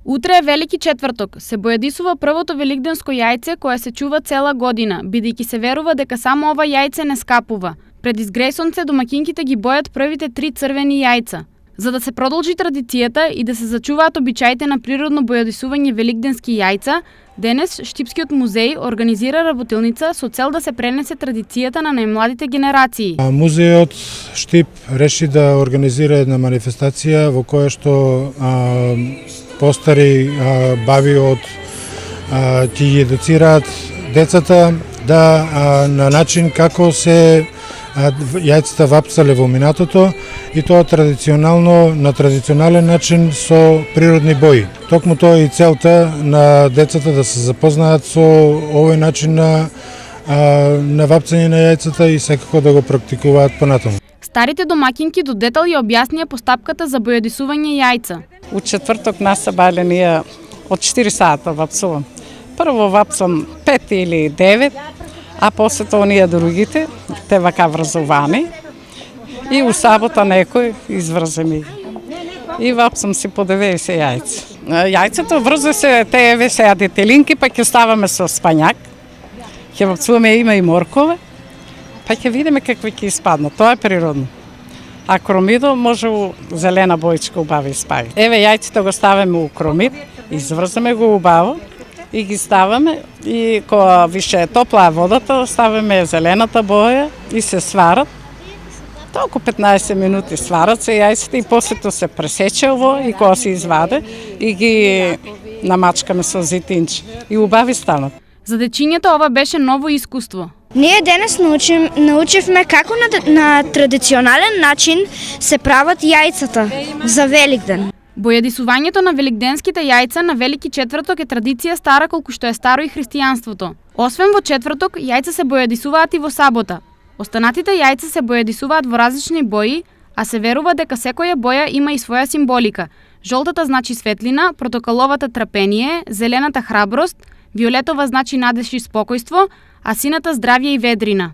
Утре е Велики четврток, се боядисува првото великденско јајце кое се чува цела година, бидејќи се верува дека само ова јајце не скапува. Пред изгрејсонце домаќинките ги бојат првите 3 црвени јајца. За да се продолжи традицијата и да се зачуваат обичаите на природно бојадисување великденски јајца, денес Штипскиот музеј организира работилница со цел да се пренесе традицијата на најмладите генерации. Музејот Штип реши да организира една манифестација во која што постари баби од ќе ги едуцираат децата на начин како се јајцата вапцале во минатото и тоа традиционално, на традиционален начин со природни бои. Токму тоа е и целта на децата да се запознаат со овој начин на вапцање на јајцата и секако да го практикуваат понатаму. Старите домаќинки до детал ја објаснија постапката за бојадисување јајца. У четврток нас се бале ние од 4 сата вапцувам. Прво вапцам 5 или 9, а после тоа ние другите, те вака врзувани. И у сабота некој изврзе ми. И вапцам си по 90 јајца. Јајцето врзе се, те еве се детелинки, па ќе ставаме со спањак. Ќе вапцуваме, има и моркове, па ќе видиме какви ќе испаднат. Тоа е природно. А кромидо може у зелена бојчка убави испаѓа. Еве јајцето го ставаме у кромид, изврзаме го убаво и ги ставаме и кога више е топла водата, ставаме зелената боја и се сварат. Толку 15 минути сварат се јајците и после тоа се пресече ово и кога се изваде и ги намачкаме со зитинче и убави станат. За дечињата ова беше ново искуство. Ние денес научивме како на традиционален начин се прават јајцата за Великден. Бојадисувањето на великденските јајца на Велики четврток е традиција стара колку што е старо и христијанството. Освен во четврток, јајца се бојадисуваат и во сабота. Останатите јајца се бојадисуваат во различни бои, а се верува дека секоја боја има и своја символика. Жолтата значи светлина, протоколовата трпение, зелената храброст, виолетова значи надеж и спокојство, а сината здравје и ведрина.